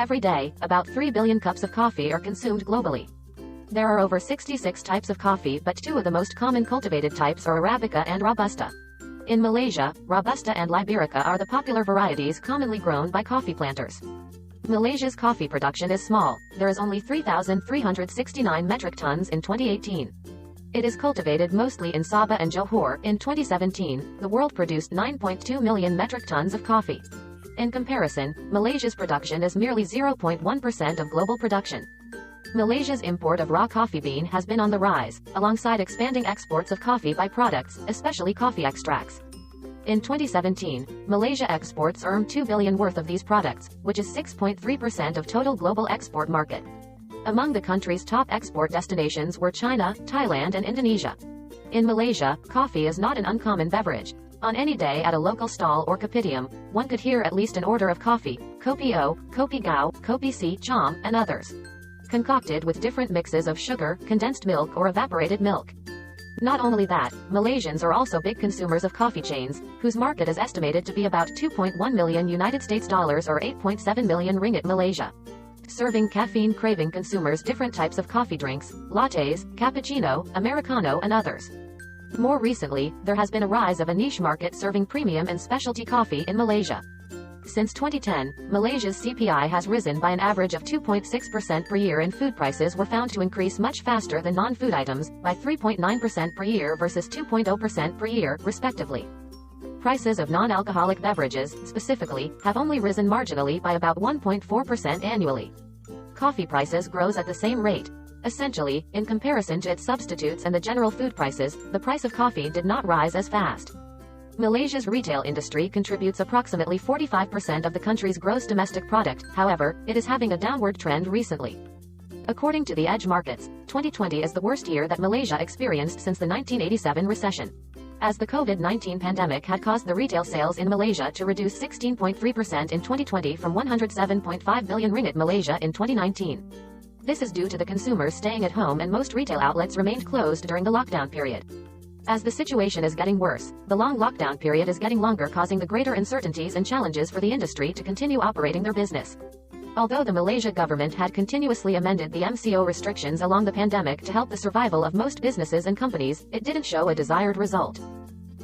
Every day, about 3 billion cups of coffee are consumed globally. There are over 66 types of coffee, but two of the most common cultivated types are Arabica and Robusta. In Malaysia, Robusta and Liberica are the popular varieties commonly grown by coffee planters. Malaysia's coffee production is small. There is only 3,369 metric tons in 2018. It is cultivated mostly in Sabah and Johor. In 2017, the world produced 9.2 million metric tons of coffee. In comparison, Malaysia's production is merely 0.1% of global production. Malaysia's import of raw coffee bean has been on the rise, alongside expanding exports of coffee byproducts, especially coffee extracts. In 2017, Malaysia exports earned 2 billion worth of these products, which is 6.3% of total global export market. Among the country's top export destinations were China, Thailand and Indonesia. In Malaysia, coffee is not an uncommon beverage. On any day at a local stall or kopitiam, one could hear at least an order of coffee, kopi O, kopi gao, kopi C, cham, and others. Concocted with different mixes of sugar, condensed milk or evaporated milk. Not only that, Malaysians are also big consumers of coffee chains, whose market is estimated to be about 2.1 million United States dollars or 8.7 million ringgit Malaysia. Serving caffeine-craving consumers different types of coffee drinks, lattes, cappuccino, americano and others. More recently, there has been a rise of a niche market serving premium and specialty coffee in Malaysia. Since 2010, Malaysia's CPI has risen by an average of 2.6% per year and food prices were found to increase much faster than non-food items, by 3.9% per year versus 2.0% per year, respectively. Prices of non-alcoholic beverages, specifically, have only risen marginally by about 1.4% annually. Coffee prices grows at the same rate. Essentially, in comparison to its substitutes and the general food prices, the price of coffee did not rise as fast. Malaysia's retail industry contributes approximately 45% of the country's gross domestic product, however, it is having a downward trend recently. According to the Edge Markets, 2020 is the worst year that Malaysia experienced since the 1987 recession. As the COVID-19 pandemic had caused the retail sales in Malaysia to reduce 16.3% in 2020 from 107.5 billion ringgit Malaysia in 2019. This is due to the consumers staying at home and most retail outlets remained closed during the lockdown period. As the situation is getting worse, the long lockdown period is getting longer, causing the greater uncertainties and challenges for the industry to continue operating their business. Although the Malaysia government had continuously amended the MCO restrictions along the pandemic to help the survival of most businesses and companies, it didn't show a desired result.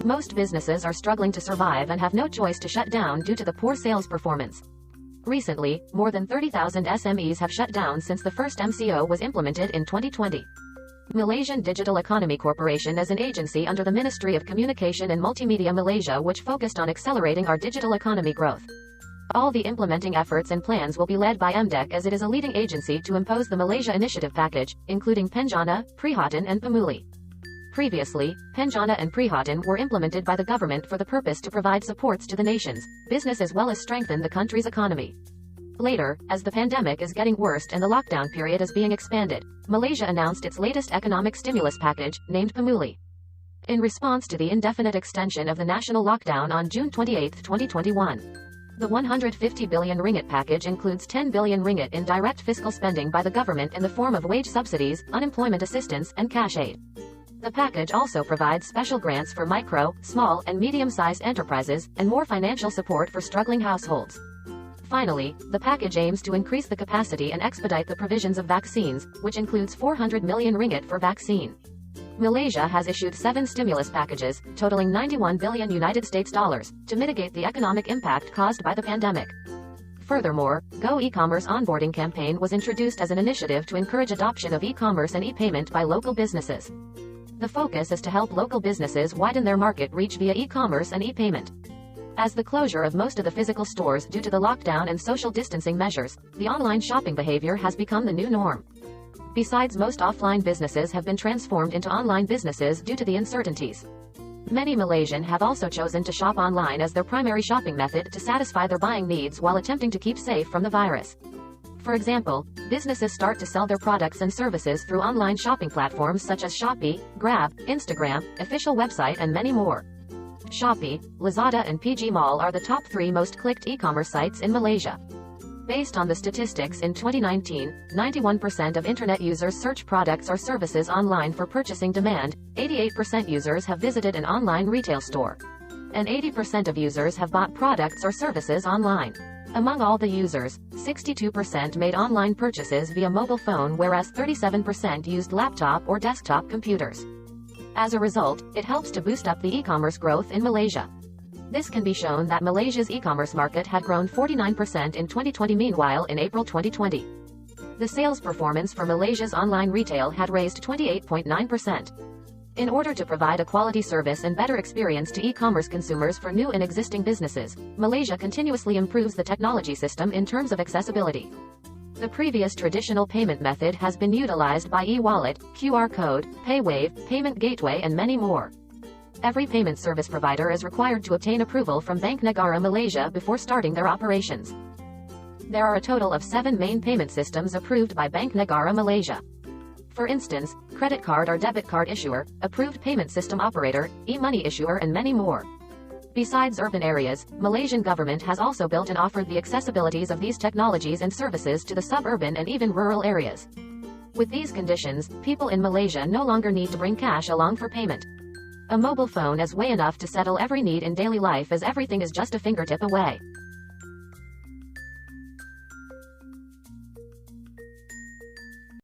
Most businesses are struggling to survive and have no choice to shut down due to the poor sales performance. Recently, more than 30,000 SMEs have shut down since the first MCO was implemented in 2020. Malaysian Digital Economy Corporation is an agency under the Ministry of Communication and Multimedia Malaysia which focused on accelerating our digital economy growth. All the implementing efforts and plans will be led by MDEC as it is a leading agency to impose the Malaysia Initiative Package, including Penjana, Prihatan and Pemuli. Previously, Penjana and Prihatan were implemented by the government for the purpose to provide supports to the nation's business as well as strengthen the country's economy. Later, as the pandemic is getting worse and the lockdown period is being expanded, Malaysia announced its latest economic stimulus package, named Pemuli. In response to the indefinite extension of the national lockdown on June 28, 2021. The 150 billion ringgit package includes 10 billion ringgit in direct fiscal spending by the government in the form of wage subsidies, unemployment assistance, and cash aid. The package also provides special grants for micro, small, and medium-sized enterprises, and more financial support for struggling households. Finally, the package aims to increase the capacity and expedite the provisions of vaccines, which includes 400 million ringgit for vaccine. Malaysia has issued 7 stimulus packages, totaling 91 billion United States dollars, to mitigate the economic impact caused by the pandemic. Furthermore, Go e-commerce onboarding campaign was introduced as an initiative to encourage adoption of e-commerce and e-payment by local businesses. The focus is to help local businesses widen their market reach via e-commerce and e-payment. As the closure of most of the physical stores due to the lockdown and social distancing measures, the online shopping behavior has become the new norm. Besides, most offline businesses have been transformed into online businesses due to the uncertainties. Many Malaysians have also chosen to shop online as their primary shopping method to satisfy their buying needs while attempting to keep safe from the virus. For example, businesses start to sell their products and services through online shopping platforms such as Shopee, Grab, Instagram, official website and many more. Shopee, Lazada and PG Mall are the top 3 most clicked e-commerce sites in Malaysia. Based on the statistics in 2019, 91% of internet users search products or services online for purchasing demand, 88% users have visited an online retail store, and 80% of users have bought products or services online. Among all the users, 62% made online purchases via mobile phone, whereas 37% used laptop or desktop computers. As a result, it helps to boost up the e-commerce growth in Malaysia. This can be shown that Malaysia's e-commerce market had grown 49% in 2020. Meanwhile, in April 2020, the sales performance for Malaysia's online retail had raised 28.9%. In order to provide a quality service and better experience to e-commerce consumers for new and existing businesses, Malaysia continuously improves the technology system in terms of accessibility. The previous traditional payment method has been utilized by e-wallet, QR code, PayWave, payment gateway and many more. Every payment service provider is required to obtain approval from Bank Negara Malaysia before starting their operations. There are a total of 7 main payment systems approved by Bank Negara Malaysia. For instance, credit card or debit card issuer, approved payment system operator, e-money issuer and many more. Besides urban areas, Malaysian government has also built and offered the accessibilities of these technologies and services to the suburban and even rural areas. With these conditions, people in Malaysia no longer need to bring cash along for payment. A mobile phone is way enough to settle every need in daily life, as everything is just a fingertip away.